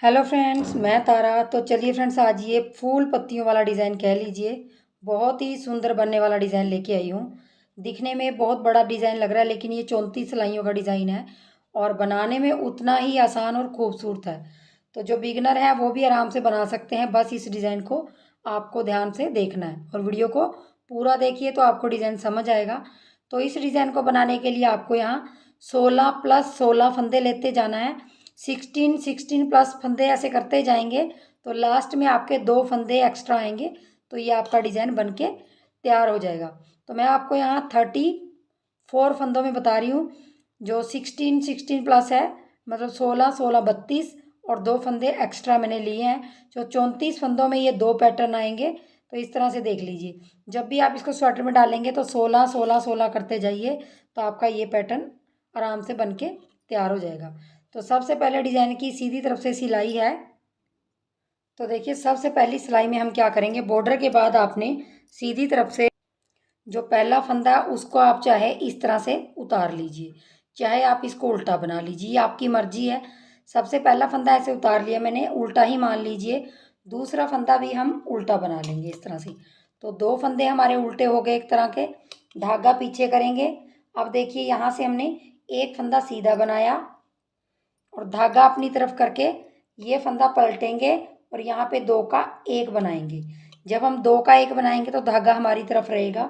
Hello friends, मैं तारा। तो चलिए फ्रेंड्स, आज ये फूल पत्तियों वाला डिज़ाइन कह लीजिए, बहुत ही सुंदर बनने वाला डिज़ाइन लेके आई हूँ। दिखने में बहुत बड़ा डिज़ाइन लग रहा है, लेकिन ये 34 सिलाइयों का डिज़ाइन है और बनाने में उतना ही आसान और खूबसूरत है। तो जो बिगनर है वो भी आराम से बना सकते हैं। बस इस डिज़ाइन को आपको ध्यान से देखना है और वीडियो को पूरा देखिए तो आपको डिज़ाइन समझ आएगा। तो इस डिज़ाइन को बनाने के लिए आपको यहाँ 16+16 फंदे लेते जाना है। 16+16 फंदे ऐसे करते जाएंगे तो लास्ट में आपके 2 फंदे एक्स्ट्रा आएंगे, तो ये आपका डिज़ाइन बनके तैयार हो जाएगा। तो मैं आपको यहाँ 34 फंदों में बता रही हूँ। जो 16+16 है, मतलब 16 32 और 2 फंदे एक्स्ट्रा मैंने लिए हैं। जो 34 फंदों में ये 2 पैटर्न आएंगे। तो इस तरह से देख लीजिए, जब भी आप इसको स्वेटर में डालेंगे तो 16 करते जाइए, तो आपका ये पैटर्न आराम से बनके तैयार हो जाएगा। तो सबसे पहले डिजाइन की सीधी तरफ से सिलाई है। तो देखिए, सबसे पहली सिलाई में हम क्या करेंगे, बॉर्डर के बाद आपने सीधी तरफ से जो पहला फंदा है उसको आप चाहे इस तरह से उतार लीजिए, चाहे आप इसको उल्टा बना लीजिए, आपकी मर्जी है। सबसे पहला फंदा ऐसे उतार लिया मैंने, उल्टा ही मान लीजिए। दूसरा फंदा भी हम उल्टा बना लेंगे इस तरह से। तो 2 फंदे हमारे उल्टे हो गए एक तरह के। धागा पीछे करेंगे। अब देखिए, यहाँ से हमने एक फंदा सीधा बनाया और धागा अपनी तरफ करके ये फंदा पलटेंगे और यहाँ पे 2 का 1 बनाएंगे। जब हम 2 का 1 बनाएंगे तो धागा हमारी तरफ रहेगा,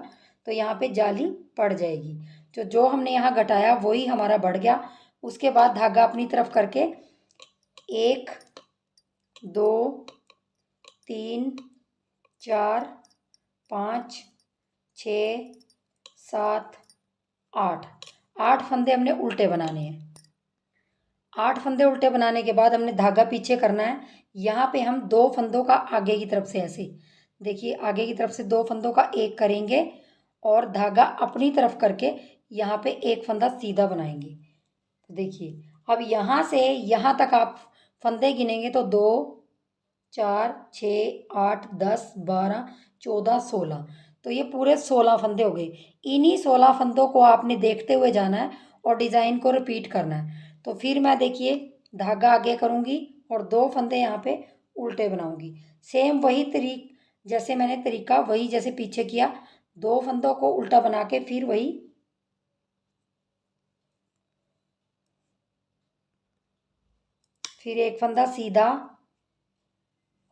तो यहाँ पे जाली पड़ जाएगी। जो हमने यहाँ घटाया वही हमारा बढ़ गया। उसके बाद धागा अपनी तरफ करके 1 2 3 4 5 6 7 8 8 फंदे हमने उल्टे बनाने हैं। 8 फंदे उल्टे बनाने के बाद हमने धागा पीछे करना है। यहाँ पे हम 2 फंदों का आगे की तरफ से ऐसे देखिए, आगे की तरफ से 2 फंदों का 1 करेंगे और धागा अपनी तरफ करके यहाँ पे एक फंदा सीधा बनाएंगे। देखिए, अब यहाँ से यहाँ तक आप फंदे गिनेंगे तो 2 4 6 8 10 12 14 16, तो ये पूरे 16 फंदे हो गए। इन्हीं 16 फंदों को आपने देखते हुए जाना है और डिज़ाइन को रिपीट करना है। तो फिर मैं देखिए, धागा आगे करूँगी और 2 फंदे यहाँ पे उल्टे बनाऊँगी। सेम वही जैसे मैंने तरीका वही जैसे पीछे किया, 2 फंदों को उल्टा बना के फिर वही फिर एक फंदा सीधा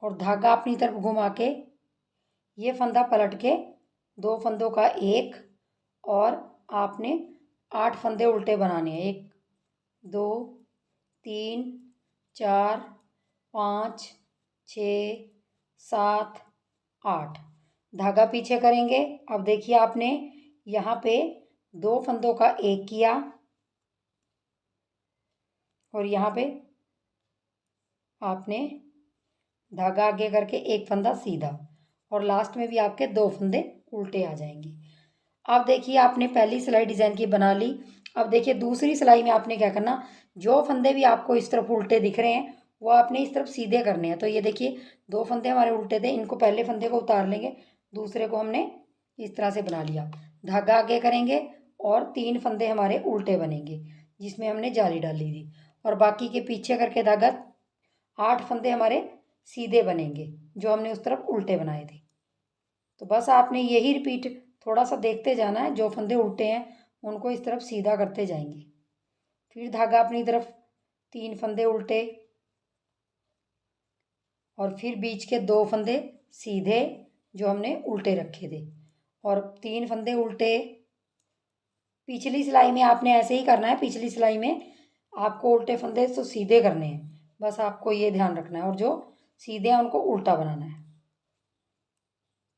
और धागा अपनी तरफ घुमा के ये फंदा पलट के 2 फंदों का 1 और आपने 8 फंदे उल्टे बनाने हैं। 1 2 3 4 5 6 7 8, धागा पीछे करेंगे। अब देखिए, आपने यहाँ पे 2 फंदों का 1 किया और यहाँ पे आपने धागा आगे करके एक फंदा सीधा और लास्ट में भी आपके 2 फंदे उल्टे आ जाएंगे। अब देखिए, आपने पहली सिलाई डिज़ाइन की बना ली। अब देखिए, दूसरी सिलाई में आपने क्या करना, जो फंदे भी आपको इस तरफ उल्टे दिख रहे हैं वो आपने इस तरफ सीधे करने हैं। तो ये देखिए, 2 फंदे हमारे उल्टे थे, इनको पहले फंदे को उतार लेंगे, दूसरे को हमने इस तरह से बना लिया। धागा आगे करेंगे और 3 फंदे हमारे उल्टे बनेंगे जिसमें हमने जाली डाली थी, और बाकी के पीछे करके धागा 8 फंदे हमारे सीधे बनेंगे जो हमने उस तरफ उल्टे बनाए थे। तो बस आपने यही रिपीट थोड़ा सा देखते जाना है, जो फंदे उल्टे हैं उनको इस तरफ सीधा करते जाएंगे। फिर धागा अपनी तरफ, 3 फंदे उल्टे और फिर बीच के 2 फंदे सीधे जो हमने उल्टे रखे थे और 3 फंदे उल्टे। पिछली सिलाई में आपने ऐसे ही करना है, पिछली सिलाई में आपको उल्टे फंदे तो सीधे करने हैं, बस आपको ये ध्यान रखना है, और जो सीधे हैं उनको उल्टा बनाना है।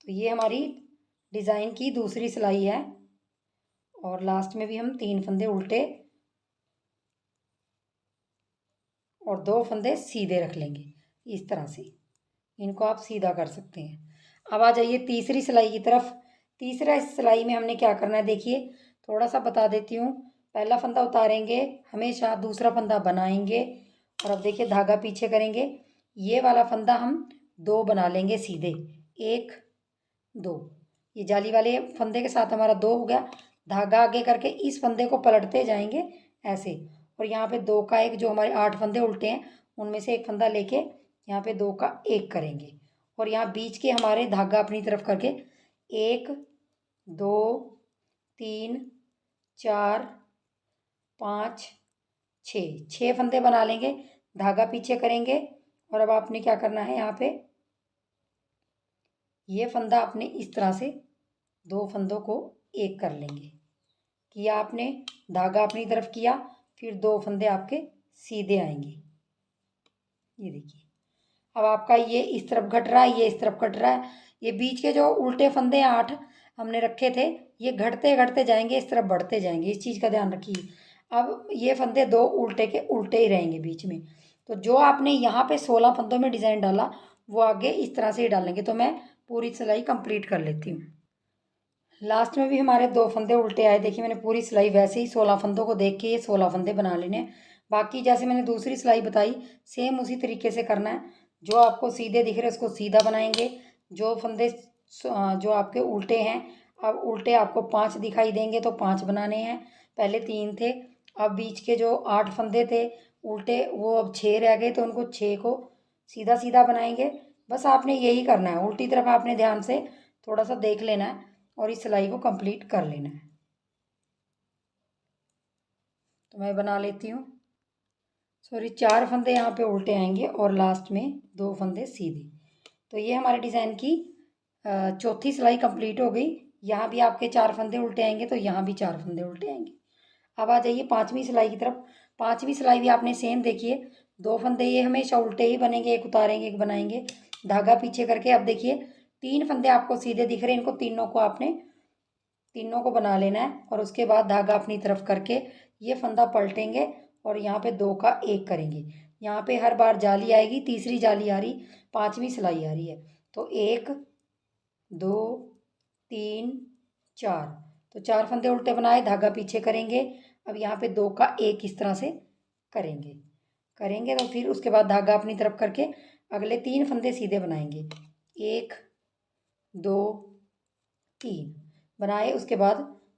तो ये हमारी डिज़ाइन की दूसरी सिलाई है और लास्ट में भी हम 3 फंदे उल्टे और 2 फंदे सीधे रख लेंगे इस तरह से। इनको आप सीधा कर सकते हैं। अब आ जाइए तीसरी सिलाई की तरफ। तीसरा सिलाई में हमने क्या करना है, देखिए थोड़ा सा बता देती हूँ। पहला फंदा उतारेंगे हमेशा, दूसरा फंदा बनाएंगे और अब देखिए धागा पीछे करेंगे। ये वाला फंदा हम 2 बना लेंगे सीधे, 1 2, ये जाली वाले फंदे के साथ हमारा 2 हो गया। धागा आगे करके इस फंदे को पलटते जाएंगे ऐसे, और यहाँ पे 2 का 1 जो हमारे 8 फंदे उल्टे हैं उनमें से एक फंदा लेके यहाँ पे 2 का 1 करेंगे और यहाँ बीच के हमारे धागा अपनी तरफ करके 1 2 3 4 5 6 फंदे बना लेंगे, धागा पीछे करेंगे। और अब आपने क्या करना है, यहाँ पे ये फंदा अपने इस तरह से 2 फंदों को 1 कर लेंगे। किया आपने, धागा अपनी तरफ किया, फिर 2 फंदे आपके सीधे आएंगे। ये देखिए अब आपका ये इस तरफ घट रहा है, ये इस तरफ घट रहा है। ये बीच के जो उल्टे फंदे 8 हमने रखे थे, ये घटते घटते जाएंगे, इस तरफ बढ़ते जाएंगे। इस चीज़ का ध्यान रखिए। अब ये फंदे 2 उल्टे के उल्टे ही रहेंगे बीच में। तो जो आपने यहाँ पे 16 फंदों में डिज़ाइन डाला, वो आगे इस तरह से ही डालेंगे। तो मैं पूरी सिलाई कंप्लीट कर लेती हूँ। लास्ट में भी हमारे 2 फंदे उल्टे आए। देखिए मैंने पूरी सिलाई वैसे ही 16 फंदों को देख के ये 16 फंदे बना लेने हैं। बाकी जैसे मैंने दूसरी सिलाई बताई, सेम उसी तरीके से करना है। जो आपको सीधे दिख रहे हैं उसको सीधा बनाएंगे। जो फंदे जो आपके उल्टे हैं, अब उल्टे आपको 5 दिखाई देंगे तो 5 बनाने हैं। पहले 3 थे, अब बीच के जो 8 फंदे थे उल्टे, वो अब 6 रह गए, तो उनको 6 को सीधा सीधा बनाएंगे। बस आपने यही करना है, उल्टी तरफ आपने ध्यान से थोड़ा सा देख लेना है और इस सिलाई को कंप्लीट कर लेना है। तो मैं बना लेती हूँ। सॉरी, 4 फंदे यहाँ पे उल्टे आएंगे और लास्ट में 2 फंदे सीधे। तो ये हमारे डिज़ाइन की चौथी सिलाई कंप्लीट हो गई। यहाँ भी आपके 4 फंदे उल्टे आएंगे, तो यहाँ भी 4 फंदे उल्टे आएंगे। अब आ जाइए 5वीं सिलाई की तरफ। 5वीं सिलाई भी आपने सेम देखिए, 2 फंदे ये हमेशा उल्टे ही बनेंगे, एक उतारेंगे एक बनाएंगे, धागा पीछे करके। अब देखिए 3 फंदे आपको सीधे दिख रहे हैं, इनको तीनों को बना लेना है। और उसके बाद धागा अपनी तरफ करके ये फंदा पलटेंगे और यहाँ पे 2 का 1 करेंगे। यहाँ पे हर बार जाली आएगी, तीसरी जाली आ रही, 5वीं सिलाई आ रही है। तो 1 2 3 4, तो 4 फंदे उल्टे बनाए, धागा पीछे करेंगे। अब यहाँ पे 2 का 1 इस तरह से करेंगे तो फिर उसके बाद धागा अपनी तरफ करके अगले 3 फंदे सीधे बनाएंगे। 1 2 3 बनाए, उसके बाद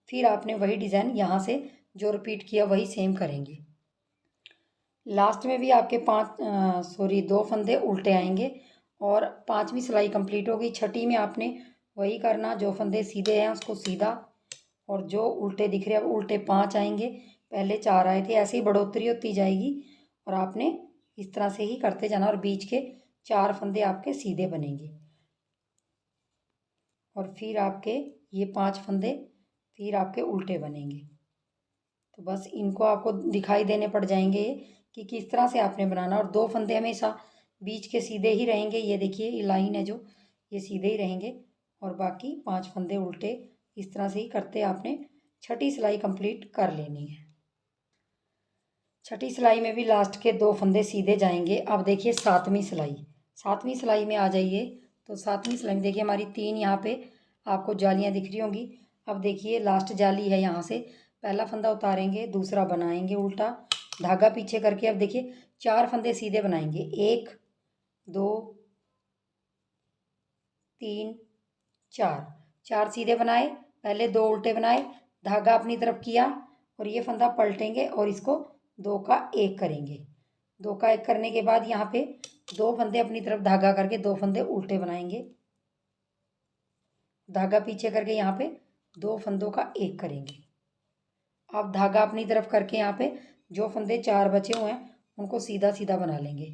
फिर आपने वही डिज़ाइन यहाँ से जो रिपीट किया वही सेम करेंगे। लास्ट में भी आपके 2 फंदे उल्टे आएंगे और 5वीं सिलाई कंप्लीट हो गई। छठी में आपने वही करना, जो फंदे सीधे हैं उसको सीधा, और जो उल्टे दिख रहे हैं अब उल्टे 5 आएंगे, पहले 4 आए थे। ऐसे ही बढ़ोतरी होती जाएगी और आपने इस तरह से ही करते जाना और बीच के 4 फंदे आपके सीधे बनेंगे और फिर आपके ये 5 फंदे फिर आपके उल्टे बनेंगे। तो बस इनको आपको दिखाई देने पड़ जाएंगे कि किस तरह से आपने बनाना। और 2 फंदे हमेशा बीच के सीधे ही रहेंगे। ये देखिए ये लाइन है जो, ये सीधे ही रहेंगे और बाकी 5 फंदे उल्टे। इस तरह से ही करते आपने छठी सिलाई कंप्लीट कर लेनी है। छठी सिलाई में भी लास्ट के 2 फंदे सीधे जाएंगे। अब देखिए 7वीं सिलाई में आ जाइए। तो 7वीं सिलाई में देखिए हमारी 3 यहाँ पे आपको जालियाँ दिख रही होंगी। अब देखिए लास्ट जाली है, यहाँ से पहला फंदा उतारेंगे, दूसरा बनाएंगे उल्टा, धागा पीछे करके। अब देखिए 4 फंदे सीधे बनाएंगे, 1 2 3 4 सीधे बनाए, पहले 2 उल्टे बनाए, धागा अपनी तरफ किया और ये फंदा पलटेंगे और इसको 2 का 1 करेंगे। 2 का 1 करने के बाद यहाँ पे 2 फंदे अपनी तरफ धागा करके 2 फंदे उल्टे बनाएंगे, धागा पीछे करके यहाँ पे 2 फंदों का 1 करेंगे। अब धागा अपनी तरफ करके यहाँ पे जो फंदे 4 बचे हुए हैं उनको सीधा सीधा बना लेंगे।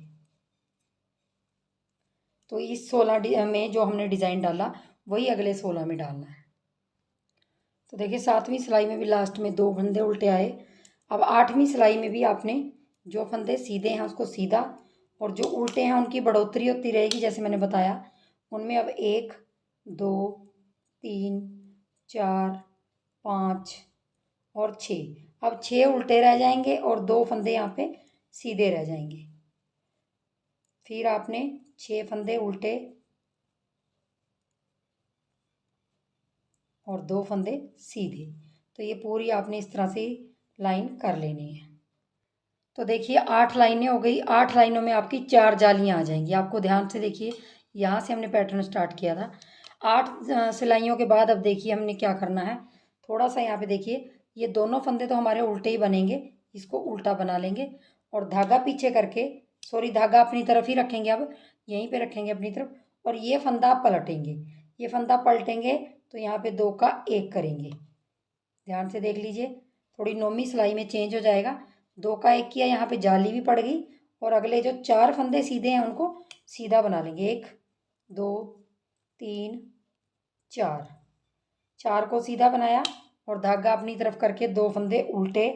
तो इस 16 में जो हमने डिज़ाइन डाला वही अगले 16 में डालना है। तो देखिए 7वीं सिलाई में भी लास्ट में 2 फंदे उल्टे आए। अब 8वीं सिलाई में भी आपने जो फंदे सीधे हैं उसको सीधा और जो उल्टे हैं उनकी बढ़ोतरी होती रहेगी, जैसे मैंने बताया। उनमें अब 1 2 3 4 5 और 6, अब 6 उल्टे रह जाएंगे और 2 फंदे यहाँ पे सीधे रह जाएंगे। फिर आपने 6 फंदे उल्टे और 2 फंदे सीधे। तो ये पूरी आपने इस तरह से लाइन कर लेनी है। तो देखिए 8 लाइनें हो गई। 8 लाइनों में आपकी 4 जालियाँ आ जाएंगी। आपको ध्यान से देखिए, यहाँ से हमने पैटर्न स्टार्ट किया था। 8 सिलाइयों के बाद अब देखिए हमने क्या करना है। थोड़ा सा यहाँ पे देखिए, ये दोनों फंदे तो हमारे उल्टे ही बनेंगे, इसको उल्टा बना लेंगे और धागा पीछे करके सॉरी, धागा अपनी तरफ ही रखेंगे, अब यहीं पे रखेंगे अपनी तरफ, और ये फंदा आप पलटेंगे। ये फंदा पलटेंगे तो यहाँ पे 2 का 1 करेंगे। ध्यान से देख लीजिए, थोड़ी नोमी सिलाई में चेंज हो जाएगा। 2 का 1 किया, यहाँ पे जाली भी पड़ गई, और अगले जो 4 फंदे सीधे हैं उनको सीधा बना लेंगे। 1 2 3 4, 4 को सीधा बनाया, और धागा अपनी तरफ करके 2 फंदे उल्टे,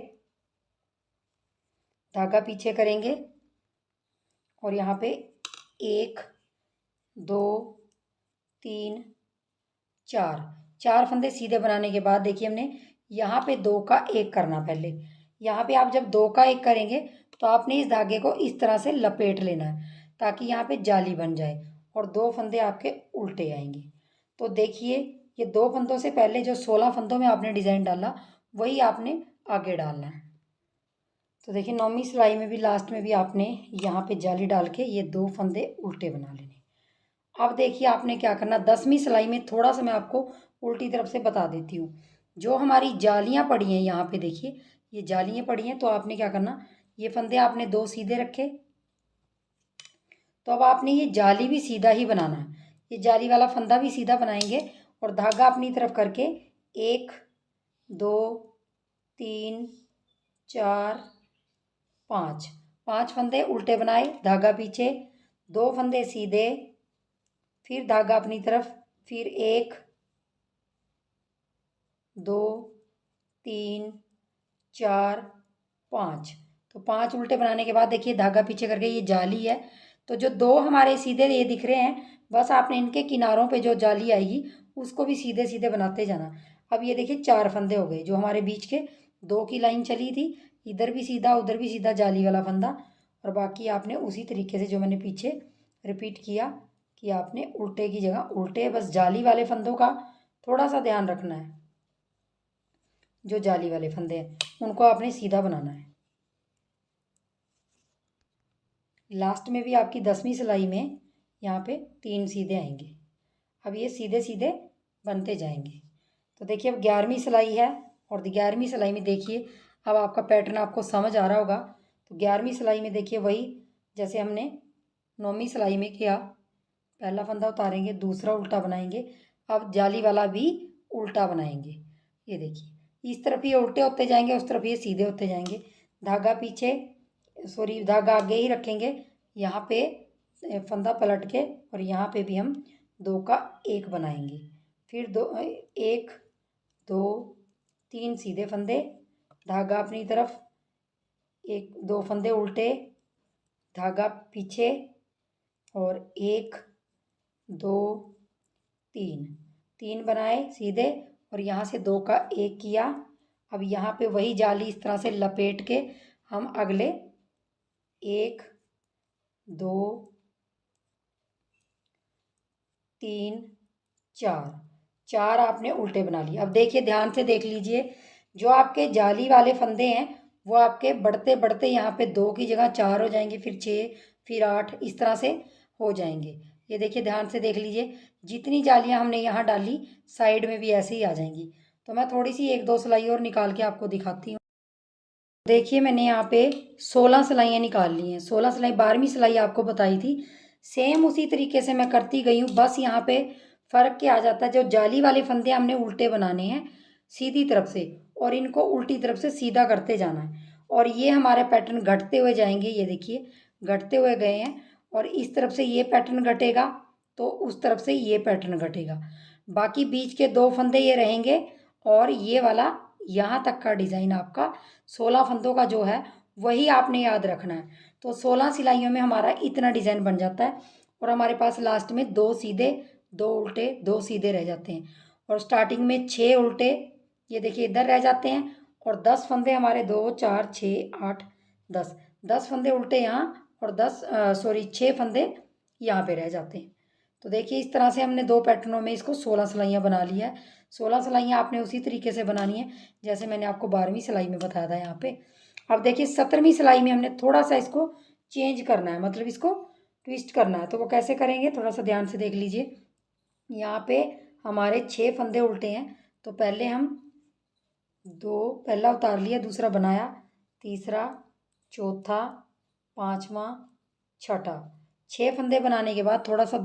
धागा पीछे करेंगे, और यहाँ पे 1 2 3 4, 4 फंदे सीधे बनाने के बाद देखिए हमने यहाँ पे 2 का 1 करना। पहले यहाँ पे आप जब 2 का 1 करेंगे तो आपने इस धागे को इस तरह से लपेट लेना है, ताकि यहाँ पे जाली बन जाए, और 2 फंदे आपके उल्टे आएंगे। तो देखिए, ये 2 फंदों से पहले जो 16 फंदों में आपने डिज़ाइन डाला वही आपने आगे डालना है। तो देखिए, नौवीं सिलाई में भी लास्ट में भी आपने यहाँ पे जाली डाल के ये 2 फंदे उल्टे बना लेने। अब देखिए आपने क्या करना, 10वीं सिलाई में थोड़ा सा मैं आपको उल्टी तरफ से बता देती हूँ। जो हमारी जालियाँ पड़ी हैं यहाँ पे देखिए, ये जालियाँ पड़ी हैं, तो आपने क्या करना, ये फंदे आपने 2 सीधे रखे, तो अब आपने ये जाली भी सीधा ही बनाना है। ये जाली वाला फंदा भी सीधा बनाएंगे, और धागा अपनी तरफ करके 1 2 3 4 5, 5 फंदे उल्टे बनाए, धागा पीछे, 2 फंदे सीधे, फिर धागा अपनी तरफ, फिर 1 2 3 4 5, तो 5 उल्टे बनाने के बाद देखिए धागा पीछे करके ये जाली है, तो जो 2 हमारे सीधे ये दिख रहे हैं, बस आपने इनके किनारों पे जो जाली आएगी उसको भी सीधे सीधे बनाते जाना। अब ये देखिए 4 फंदे हो गए, जो हमारे बीच के 2 की लाइन चली थी, इधर भी सीधा उधर भी सीधा जाली वाला फंदा, और बाकी आपने उसी तरीके से जो मैंने पीछे रिपीट किया कि आपने उल्टे की जगह उल्टे, बस जाली वाले फंदों का थोड़ा सा ध्यान रखना है। जो जाली वाले फंदे हैं उनको आपने सीधा बनाना है। लास्ट में भी आपकी 10वीं सिलाई में यहाँ पे 3 सीधे आएंगे। अब ये सीधे सीधे बनते जाएंगे। तो देखिए, अब 11वीं सिलाई है, और 11वीं सिलाई में देखिए अब आपका पैटर्न आपको समझ आ रहा होगा। तो 11वीं सिलाई में देखिए वही जैसे हमने 9वीं सिलाई में किया, पहला फंदा उतारेंगे, दूसरा उल्टा बनाएंगे, अब जाली वाला भी उल्टा बनाएंगे। ये देखिए, इस तरफ ये उल्टे होते जाएंगे, उस तरफ ये सीधे होते जाएंगे। धागा पीछे, सॉरी, धागा आगे ही रखेंगे, यहाँ पे फंदा पलट के, और यहाँ पे भी हम 2 का 1 बनाएंगे। फिर 1 2 3 सीधे फंदे, धागा अपनी तरफ, 1 2 फंदे उल्टे, धागा पीछे, और 1 2 3, 3 बनाए सीधे, और यहाँ से 2 का 1 किया। अब यहाँ पे वही जाली इस तरह से लपेट के हम अगले 1 2 3 4, 4 आपने उल्टे बना लिए। अब देखिए, ध्यान से देख लीजिए, जो आपके जाली वाले फंदे हैं वो आपके बढ़ते बढ़ते यहाँ पे 2 की जगह 4 हो जाएंगे, फिर 6, फिर 8, इस तरह से हो जाएंगे। ये देखिए, ध्यान से देख लीजिए, जितनी जालियाँ हमने यहाँ डाली साइड में भी ऐसे ही आ जाएंगी। तो मैं थोड़ी सी 1 2 सिलाई और निकाल के आपको दिखाती हूँ। देखिए, मैंने यहाँ पे 16 सिलाइयाँ निकाल ली हैं। 16 सिलाई 12वीं सिलाई आपको बताई थी, सेम उसी तरीके से मैं करती गई हूँ। बस यहाँ पे फ़र्क क्या आ जाता है, जो जाली वाले फंदे हमने उल्टे बनाने हैं सीधी तरफ से, और इनको उल्टी तरफ से सीधा करते जाना है, और ये हमारे पैटर्न घटते हुए जाएंगे। ये देखिए, घटते हुए गए हैं, और इस तरफ से ये पैटर्न घटेगा तो उस तरफ से ये पैटर्न घटेगा। बाकी बीच के 2 फंदे ये रहेंगे, और ये वाला यहाँ तक का डिज़ाइन आपका 16 फंदों का जो है वही आपने याद रखना है। तो 16 सिलाइयों में हमारा इतना डिज़ाइन बन जाता है, और हमारे पास लास्ट में 2 सीधे 2 उल्टे 2 सीधे रह जाते हैं, और स्टार्टिंग में 6 उल्टे ये देखिए इधर रह जाते हैं, और 10 फंदे हमारे 2 4 6 8 10, 10 फंदे उल्टे यहाँ, और 6 फंदे यहाँ पे रह जाते हैं। तो देखिए, इस तरह से हमने 2 पैटर्नों में इसको 16 सिलाइयाँ बना लिया है। 16 सिलाइयाँ आपने उसी तरीके से बनानी है जैसे मैंने आपको 12वीं सिलाई में बताया था यहाँ पे। अब देखिए, 17वीं सिलाई में हमने थोड़ा सा इसको चेंज करना है, मतलब इसको ट्विस्ट करना है। तो वो कैसे करेंगे, थोड़ा सा ध्यान से देख लीजिए। यहाँ पे हमारे 6 फंदे उल्टे हैं, तो पहले हम 2, पहला उतार लिया, दूसरा बनाया, तीसरा, चौथा, 5वां, छठा। 6 फंदे बनाने के बाद थोड़ा सा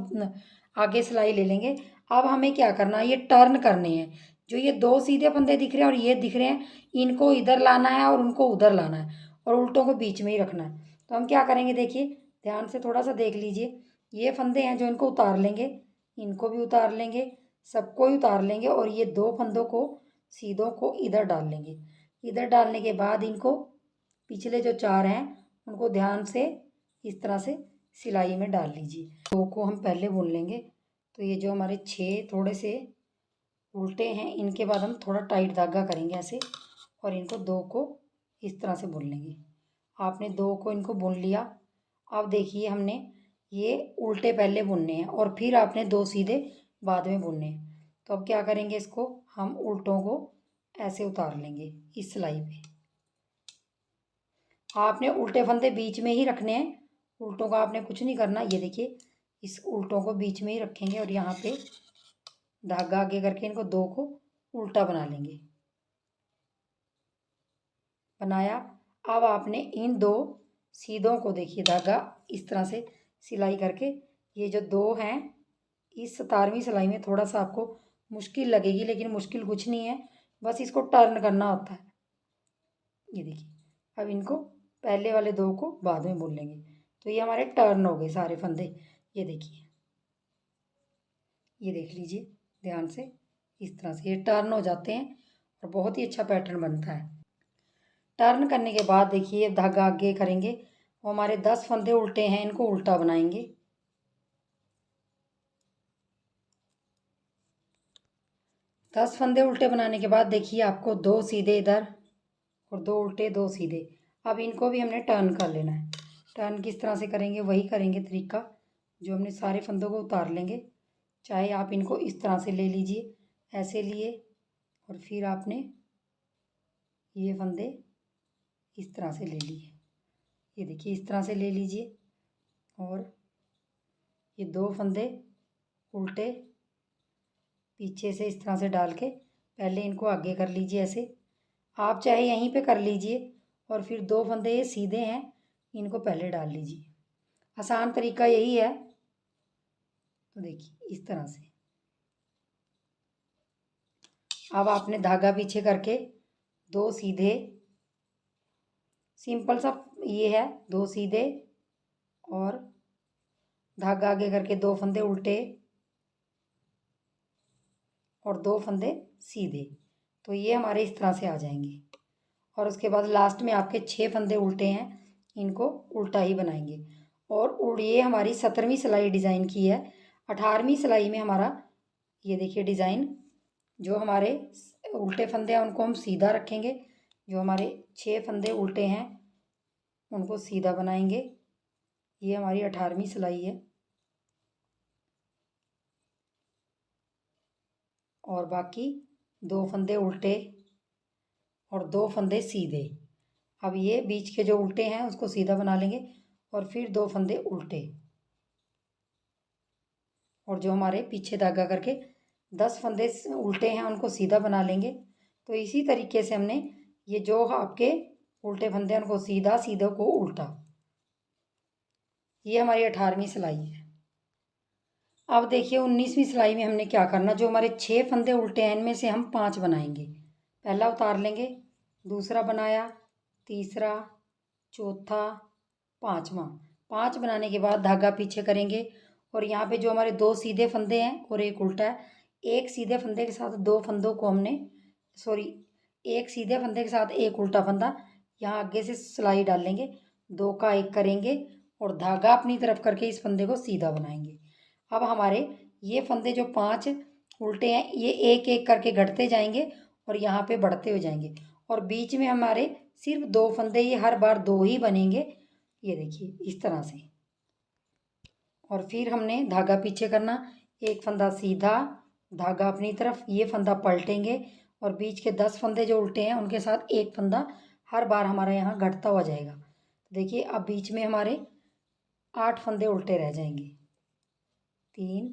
आगे सिलाई ले लेंगे। अब हमें क्या करना है, ये टर्न करने हैं। जो ये 2 सीधे फंदे दिख रहे हैं और ये दिख रहे हैं, इनको इधर लाना है और उनको उधर लाना है और उल्टों को बीच में ही रखना है। तो हम क्या करेंगे, देखिए ध्यान से थोड़ा सा देख लीजिए। ये फंदे हैं जो इनको उतार लेंगे, इनको भी उतार लेंगे, सबको ही उतार लेंगे और ये 2 फंदों को सीधों को इधर डाल लेंगे। इधर डालने के बाद इनको पिछले जो 4 हैं उनको ध्यान से इस तरह से सिलाई में डाल लीजिए। 2 को हम पहले बुन लेंगे। तो ये जो हमारे 6 थोड़े से उल्टे हैं, इनके बाद हम थोड़ा टाइट धागा करेंगे ऐसे और इनको 2 को इस तरह से बुन लेंगे। आपने 2 को इनको बुन लिया। अब देखिए हमने ये उल्टे पहले बुनने हैं और फिर आपने 2 सीधे बाद में बुनने हैं। तो अब क्या करेंगे, इसको हम उल्टों को ऐसे उतार लेंगे इस सिलाई पे। आपने उल्टे फंदे बीच में ही रखने हैं, उल्टों का आपने कुछ नहीं करना। ये देखिए इस उल्टों को बीच में ही रखेंगे और यहाँ पे धागा आगे करके इनको 2 को उल्टा बना लेंगे। बनाया। अब आपने इन 2 सीधों को देखिए धागा इस तरह से सिलाई करके, ये जो 2 हैं इस 17वीं सिलाई में थोड़ा सा आपको मुश्किल लगेगी, लेकिन मुश्किल कुछ नहीं है, बस इसको टर्न करना होता है। ये देखिए अब इनको पहले वाले 2 को बाद में बुन लेंगे। तो ये हमारे टर्न हो गए सारे फंदे। ये देखिए, ये देख लीजिए ध्यान से, इस तरह से ये टर्न हो जाते हैं और बहुत ही अच्छा पैटर्न बनता है। टर्न करने के बाद देखिए धागा आगे करेंगे, वो हमारे 10 फंदे उल्टे हैं, इनको उल्टा बनाएंगे। 10 फंदे उल्टे बनाने के बाद देखिए आपको 2 सीधे इधर और 2 उल्टे 2 सीधे। अब इनको भी हमने टर्न कर लेना है। टर्न किस तरह से करेंगे, वही करेंगे तरीका जो हमने सारे फंदों को उतार लेंगे। चाहे आप इनको इस तरह से ले लीजिए, ऐसे लिए और फिर आपने ये फंदे इस तरह से ले लिए। ये देखिए इस तरह से ले लीजिए और ये 2 फंदे उल्टे पीछे से इस तरह से डाल के पहले इनको आगे कर लीजिए ऐसे। आप चाहे यहीं पे कर लीजिए और फिर 2 फंदे ये सीधे हैं, इनको पहले डाल लीजिए। आसान तरीका यही है। तो देखिए इस तरह से अब आपने धागा पीछे करके 2 सीधे, सिंपल सा ये है, 2 सीधे और धागा आगे करके 2 फंदे उल्टे और 2 फंदे सीधे। तो ये हमारे इस तरह से आ जाएंगे और उसके बाद लास्ट में आपके 6 फंदे उल्टे हैं, इनको उल्टा ही बनाएंगे। और ये हमारी 17वीं सिलाई डिज़ाइन की है। 18वीं सिलाई में हमारा ये देखिए डिज़ाइन, जो हमारे उल्टे फंदे हैं उनको हम सीधा रखेंगे, जो हमारे 6 फंदे उल्टे हैं उनको सीधा बनाएंगे। ये हमारी 18वीं सिलाई है और बाकी 2 फंदे उल्टे और 2 फंदे सीधे। अब ये बीच के जो उल्टे हैं उसको सीधा बना लेंगे और फिर 2 फंदे उल्टे और जो हमारे पीछे धागा करके 10 फंदे उल्टे हैं उनको सीधा बना लेंगे। तो इसी तरीके से हमने ये जो आपके उल्टे फंदे हैं उनको सीधा, सीधे को उल्टा। ये हमारी 18वीं सिलाई है। अब देखिए 19वीं सिलाई में हमने क्या करना, जो हमारे 6 फंदे उल्टे हैं इनमें से हम 5 बनाएंगे। पहला उतार लेंगे, दूसरा बनाया, तीसरा, चौथा, पाँचवा। 5 बनाने के बाद धागा पीछे करेंगे और यहाँ पे जो हमारे 2 सीधे फंदे हैं और एक उल्टा है, एक सीधे फंदे के साथ 2 फंदों को हमने एक सीधे फंदे के साथ एक उल्टा फंदा यहाँ आगे से सिलाई डाल लेंगे, 2 का 1 करेंगे और धागा अपनी तरफ करके इस फंदे को सीधा बनाएंगे। अब हमारे ये फंदे जो 5 उल्टे हैं ये एक एक करके घटते जाएंगे और यहाँ पे बढ़ते हो जाएंगे और बीच में हमारे सिर्फ 2 फंदे, ये हर बार 2 ही बनेंगे। ये देखिए इस तरह से। और फिर हमने धागा पीछे करना, एक फंदा सीधा, धागा अपनी तरफ, ये फंदा पलटेंगे और बीच के 10 फंदे जो उल्टे हैं उनके साथ एक फंदा हर बार हमारा यहाँ घटता हुआ जाएगा। देखिए अब बीच में हमारे 8 फंदे उल्टे रह जाएंगे। 3,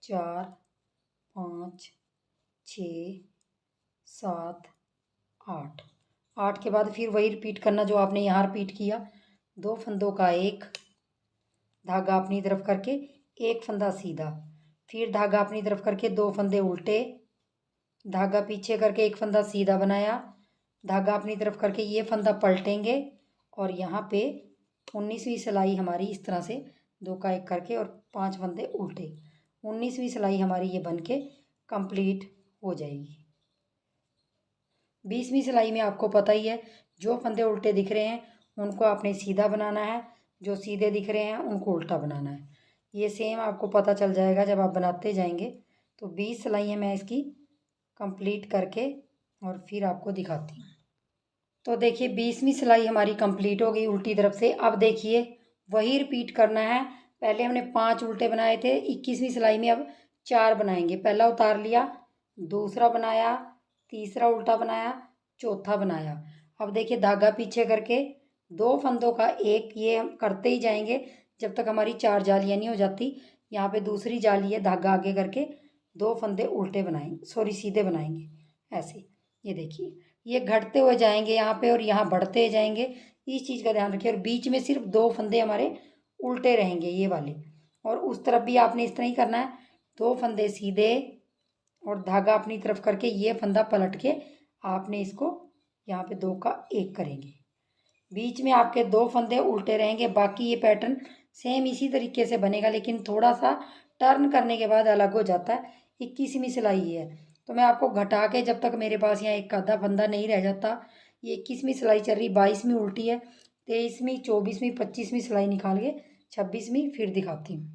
4, 5, 6, 7, 8। 8 के बाद फिर वही रिपीट करना जो आपने यहाँ रिपीट किया, 2 फंदों का 1 धागा अपनी तरफ करके एक फंदा सीधा, फिर धागा अपनी तरफ करके 2 फंदे उल्टे, धागा पीछे करके एक फंदा सीधा बनाया, धागा अपनी तरफ करके ये फंदा पलटेंगे और यहाँ पे 19वीं सिलाई हमारी इस तरह से 2 का 1 करके और 5 फंदे उल्टे, 19वीं सिलाई हमारी ये बन के कंप्लीट हो जाएगी। 20वीं सिलाई में आपको पता ही है, जो फंदे उल्टे दिख रहे हैं उनको आपने सीधा बनाना है, जो सीधे दिख रहे हैं उनको उल्टा बनाना है। ये सेम आपको पता चल जाएगा जब आप बनाते जाएंगे। तो 20 सिलाइयाँ मैं इसकी कंप्लीट करके और फिर आपको दिखाती हूँ। तो देखिए 20वीं सिलाई हमारी कंप्लीट हो गई उल्टी तरफ से। अब देखिए वही रिपीट करना है, पहले हमने 5 उल्टे बनाए थे, 21वीं सिलाई में अब 4 बनाएंगे। पहला उतार लिया, दूसरा बनाया, तीसरा उल्टा बनाया, चौथा बनाया। अब देखिए धागा पीछे करके 2 फंदों का एक, ये हम करते ही जाएंगे जब तक हमारी 4 जालियाँ नहीं हो जाती। यहाँ पे दूसरी जाली है, धागा आगे करके 2 फंदे उल्टे बनाएंगे, सॉरी सीधे बनाएंगे ऐसे। ये देखिए ये घटते हुए जाएंगे यहाँ पे और यहाँ बढ़ते जाएंगे, इस चीज़ का ध्यान रखिए। और बीच में सिर्फ 2 फंदे हमारे उल्टे रहेंगे ये वाले, और उस तरफ भी आपने इस तरह ही करना है, 2 फंदे सीधे और धागा अपनी तरफ करके ये फंदा पलट के आपने इसको यहाँ पे 2 का 1 करेंगे। बीच में आपके 2 फंदे उल्टे रहेंगे। बाकी ये पैटर्न सेम इसी तरीके से बनेगा, लेकिन थोड़ा सा टर्न करने के बाद अलग हो जाता है। 21वीं सिलाई है, तो मैं आपको घटा के, जब तक मेरे पास यहाँ एक आधा फंदा नहीं रह जाता, ये 21वीं सिलाई चल रही, 22वीं उल्टी है, 23वीं, 24वीं, 25वीं सिलाई निकाल के 26वीं फिर दिखाती हूँ।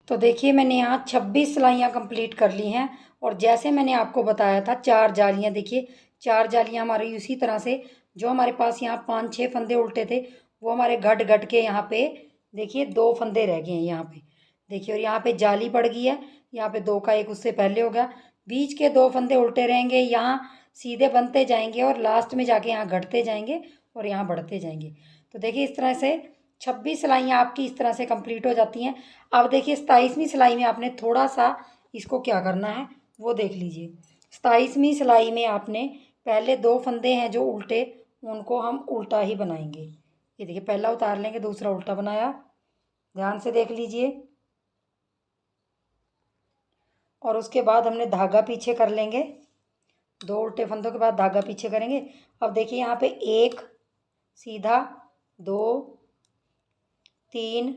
तो देखिए मैंने यहाँ 26 सिलाइयाँ कंप्लीट कर ली हैं। और जैसे मैंने आपको बताया था 4 जालियाँ, देखिए 4 जालियाँ हमारी उसी तरह से, जो हमारे पास यहाँ 5-6 फंदे उल्टे थे वो हमारे घट घट के यहाँ पे देखिए 2 फंदे रह गए हैं यहाँ पे, देखिए। और यहाँ पे जाली पड़ गई है, यहाँ पे 2 का 1 उससे पहले हो गया, बीच के 2 फंदे उल्टे रहेंगे, यहाँ सीधे बनते जाएंगे और लास्ट में जाके यहाँ घटते जाएंगे और यहाँ बढ़ते जाएंगे। तो देखिए इस तरह से 26 सिलाइयाँ आपकी इस तरह से कंप्लीट हो जाती हैं। अब देखिए 27वीं सिलाई में आपने थोड़ा सा इसको क्या करना है वो देख लीजिए। 27वीं सिलाई में आपने पहले 2 फंदे हैं जो उल्टे, उनको हम उल्टा ही बनाएंगे। ये देखिए पहला उतार लेंगे, दूसरा उल्टा बनाया, ध्यान से देख लीजिए। और उसके बाद हमने धागा पीछे कर लेंगे, 2 उल्टे फंदों के बाद धागा पीछे करेंगे। अब देखिए यहाँ पे 1 सीधा, 2, 3,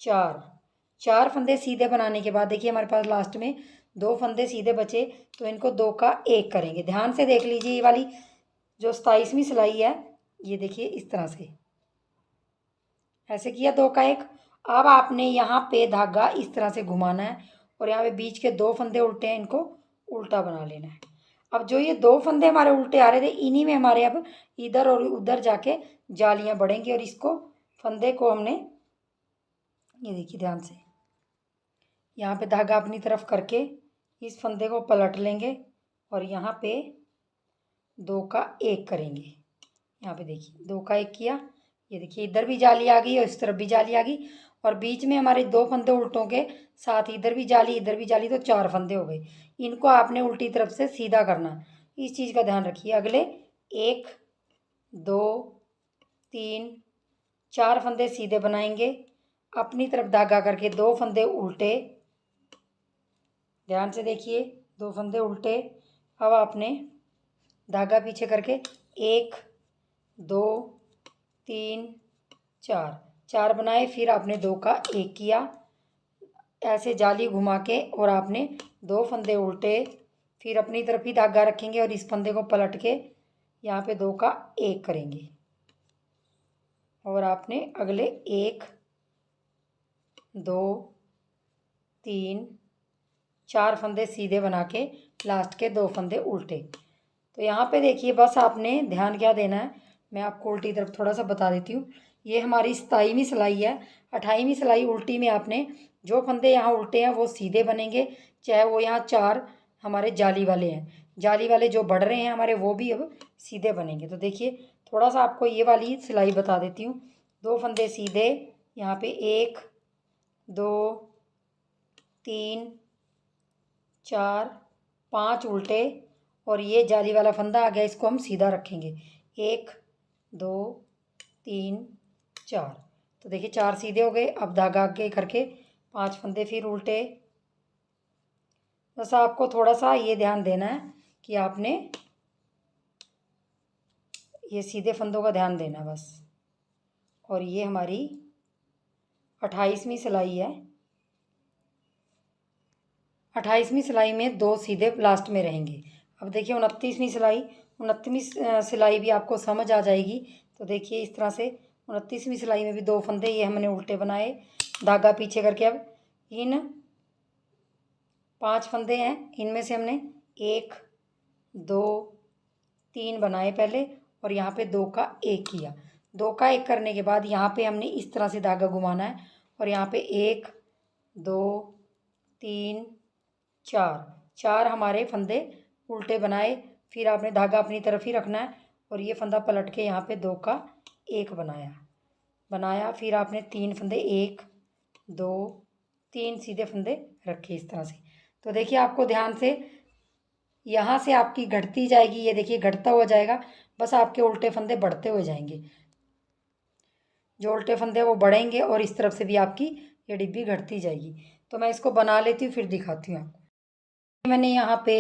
4 फंदे सीधे बनाने के बाद देखिए हमारे पास लास्ट में 2 फंदे सीधे बचे, तो इनको 2 का 1 करेंगे। ध्यान से देख लीजिए, ये वाली जो 27वीं सिलाई है, ये देखिए इस तरह से ऐसे किया 2 का 1। अब आपने यहाँ पे धागा इस तरह से घुमाना है और यहाँ पे बीच के 2 फंदे उल्टे हैं, इनको उल्टा बना लेना है। अब जो ये 2 फंदे हमारे उल्टे आ रहे थे, इन्हीं में हमारे अब इधर और उधर जाके जालियाँ बढ़ेंगी। और इसको फंदे को हमने, ये देखिए ध्यान से, यहाँ पे धागा अपनी तरफ करके इस फंदे को पलट लेंगे और यहाँ पे 2 का 1 करेंगे। यहाँ पे देखिए 2 का 1 किया, ये देखिए इधर भी जाली आ गई और इस तरफ भी जाली आ गई, और बीच में हमारे 2 फंदे उल्टों के साथ इधर भी जाली, इधर भी जाली, तो 4 फंदे हो गए। इनको आपने उल्टी तरफ से सीधा करना, इस चीज़ का ध्यान रखिए। अगले 1, 2, 3, 4 फंदे सीधे बनाएंगे, अपनी तरफ धागा करके 2 फंदे उल्टे, ध्यान से देखिए 2 फंदे उल्टे। अब आपने धागा पीछे करके 1, 2, 3, 4 बनाए, फिर आपने 2 का 1 किया, ऐसे जाली घुमा के, और आपने 2 फंदे उल्टे, फिर अपनी तरफ ही धागा रखेंगे और इस फंदे को पलट के यहाँ पे 2 का 1 करेंगे। और आपने अगले 1, 2, 3, 4 फंदे सीधे बना के लास्ट के 2 फंदे उल्टे। तो यहाँ पे देखिए बस आपने ध्यान क्या देना है, मैं आपको उल्टी तरफ थोड़ा सा बता देती हूँ। ये हमारी 27वीं सिलाई है। 28वीं सिलाई उल्टी में आपने जो फंदे यहाँ उल्टे हैं वो सीधे बनेंगे, चाहे वो यहाँ 4 हमारे जाली वाले हैं, जाली वाले जो बढ़ रहे हैं हमारे वो भी अब सीधे बनेंगे। तो देखिए थोड़ा सा आपको ये वाली सिलाई बता देती हूँ। 2 फंदे सीधे, यहाँ पे 1, 2, 3, 4, 5 उल्टे, और ये जाली वाला फंदा आ गया, इसको हम सीधा रखेंगे। 1, 2, 3, 4 तो देखिए 4 सीधे हो गए। अब धागा आगे करके 5 फंदे फिर उल्टे। बस आपको थोड़ा सा ये ध्यान देना है कि आपने ये सीधे फंदों का ध्यान देना बस। और ये हमारी 28वीं सिलाई है। 28वीं सिलाई में 2 सीधे लास्ट में रहेंगे। अब देखिए 29वीं सिलाई, 29वीं सिलाई भी आपको समझ आ जाएगी। तो देखिए इस तरह से 29वीं सिलाई में भी 2 फंदे ये हमने उल्टे बनाए, धागा पीछे करके। अब इन 5 फंदे हैं, इनमें से हमने 1 2 3 बनाए पहले, और यहाँ पे 2 का 1 किया। 2 का 1 करने के बाद यहाँ पे हमने इस तरह से धागा घुमाना है, और यहाँ पे 1 2 3 4 हमारे फंदे उल्टे बनाए। फिर आपने धागा अपनी तरफ ही रखना है, और ये फंदा पलट के यहाँ पे 2 का 1 बनाया। फिर आपने 3 फंदे 1 2 3 सीधे फंदे रखे इस तरह से। तो देखिए आपको ध्यान से यहाँ से आपकी घटती जाएगी, ये देखिए घटता हुआ जाएगा। बस आपके उल्टे फंदे बढ़ते हुए जाएंगे, जो उल्टे फंदे वो बढ़ेंगे, और इस तरफ से भी आपकी ये डिब्बी घटती जाएगी। तो मैं इसको बना लेती हूँ, फिर दिखाती हूँ आपको। मैंने यहाँ पे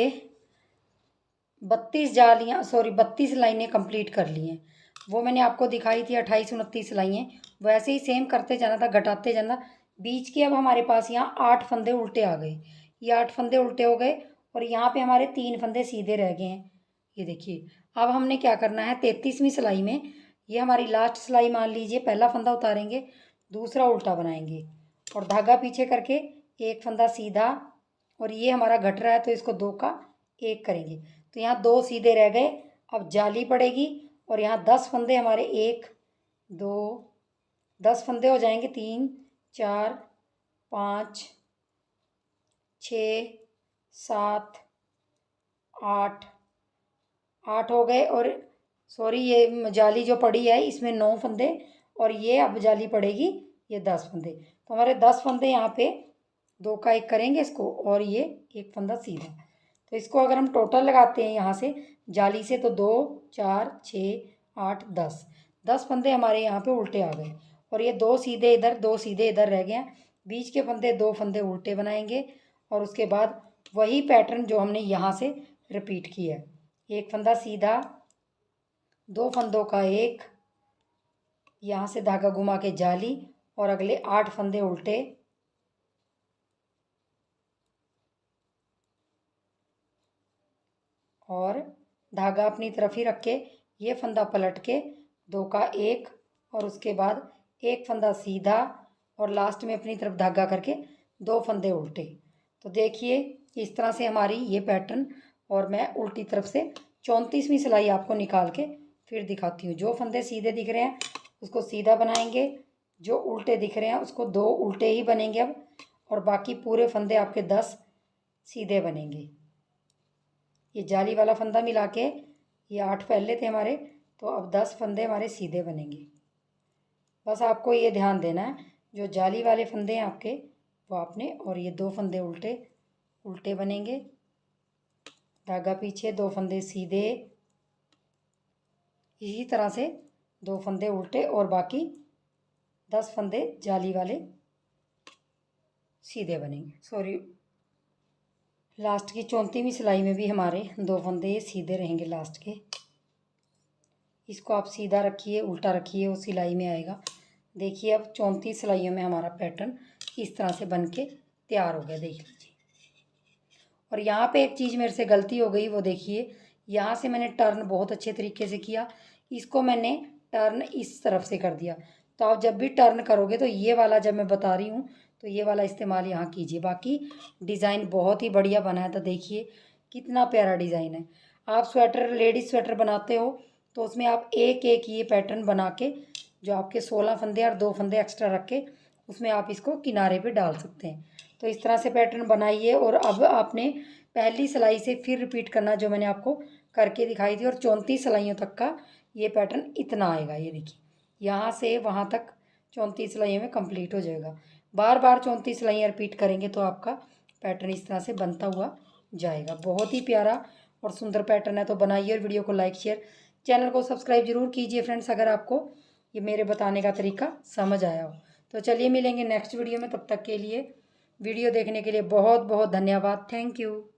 32 लाइनें कंप्लीट कर ली हैं। वो मैंने आपको दिखाई थी 28 29 लाइनें, वैसे ही सेम करते जाना था, घटाते जाना। बीच के अब हमारे पास यहाँ 8 फंदे उल्टे आ गए। ये 8 फंदे उल्टे हो गए, और यहाँ पे हमारे 3 फंदे सीधे रह गए हैं। ये देखिए अब हमने क्या करना है, 33वीं सिलाई में, ये हमारी लास्ट सिलाई मान लीजिए, पहला फंदा उतारेंगे, दूसरा उल्टा बनाएंगे, और धागा पीछे करके 1 फंदा सीधा, और ये हमारा घट रहा है तो इसको 2 का 1 करेंगे। तो यहाँ 2 सीधे रह गए। अब जाली पड़ेगी, और यहाँ 10 फंदे हमारे 1 2 10 फंदे हो जाएंगे, 3 4 5 6 7 8 हो गए। और सॉरी, ये जाली जो पड़ी है इसमें 9 फंदे, और ये अब जाली पड़ेगी ये 10 फंदे। तो हमारे 10 फंदे यहाँ पे 2 का 1 करेंगे इसको, और ये 1 फंदा सीधा। तो इसको अगर हम टोटल लगाते हैं यहाँ से जाली से, तो 2 4 6 8 10 फंदे हमारे यहाँ पे उल्टे आ गए, और ये 2 सीधे इधर 2 सीधे इधर रह गए हैं। बीच के फंदे 2 फंदे उल्टे बनाएंगे, और उसके बाद वही पैटर्न जो हमने यहाँ से रिपीट किया है। 1 फंदा सीधा, 2 फंदों का 1, यहाँ से धागा घुमा के जाली, और अगले 8 फंदे उल्टे, और धागा अपनी तरफ ही रख के ये फंदा पलट के 2 का 1, और उसके बाद 1 फंदा सीधा, और लास्ट में अपनी तरफ धागा करके 2 फंदे उल्टे। तो देखिए इस तरह से हमारी ये पैटर्न, और मैं उल्टी तरफ से 34वीं सिलाई आपको निकाल के फिर दिखाती हूँ। जो फंदे सीधे दिख रहे हैं उसको सीधा बनाएंगे, जो उल्टे दिख रहे हैं उसको 2 उल्टे ही बनेंगे अब, और बाकी पूरे फंदे आपके 10 सीधे बनेंगे। ये जाली वाला फंदा मिला के ये 8 पहले थे हमारे, तो अब 10 फंदे हमारे सीधे बनेंगे। बस आपको ये ध्यान देना है, जो जाली वाले फंदे हैं आपके वो आपने, और ये 2 फंदे उल्टे बनेंगे, धागा पीछे, 2 फंदे सीधे, इसी तरह से 2 फंदे उल्टे, और बाकी 10 फंदे जाली वाले सीधे बनेंगे। सॉरी, लास्ट की 34वीं सिलाई में भी हमारे 2 फंदे सीधे रहेंगे लास्ट के। इसको आप सीधा रखिए, उल्टा रखिए, उस सिलाई में आएगा। देखिए अब 34 सिलाइयों में हमारा पैटर्न इस तरह से बन के तैयार हो गया, देख लीजिए। और यहाँ पे एक चीज़ मेरे से गलती हो गई, वो देखिए, यहाँ से मैंने टर्न बहुत अच्छे तरीके से किया, इसको मैंने टर्न इस तरफ से कर दिया। तो आप जब भी टर्न करोगे तो ये वाला, जब मैं बता रही हूँ तो ये वाला इस्तेमाल यहाँ कीजिए। बाकी डिज़ाइन बहुत ही बढ़िया बना है, तो देखिए कितना प्यारा डिज़ाइन है। आप स्वेटर, लेडीज स्वेटर बनाते हो तो उसमें आप एक एक ये पैटर्न बना के, जो आपके 16 फंदे और 2 फंदे एक्स्ट्रा रख के, उसमें आप इसको किनारे पे डाल सकते हैं। तो इस तरह से पैटर्न बनाइए, और अब आपने पहली सिलाई से फिर रिपीट करना, जो मैंने आपको करके दिखाई थी, और 34 सिलाइयों तक का ये पैटर्न इतना आएगा। ये देखिए यहाँ से वहाँ तक 34 सिलाइयों में कंप्लीट हो जाएगा। बार बार 34 सिलाइयाँ रिपीट करेंगे तो आपका पैटर्न इस तरह से बनता हुआ जाएगा। बहुत ही प्यारा और सुंदर पैटर्न है। तो बनाइए, और वीडियो को लाइक शेयर, चैनल को सब्सक्राइब जरूर कीजिए फ्रेंड्स, अगर आपको ये मेरे बताने का तरीका समझ आया हो। तो चलिए मिलेंगे नेक्स्ट वीडियो में, तब तक के लिए वीडियो देखने के लिए बहुत बहुत धन्यवाद। Thank you.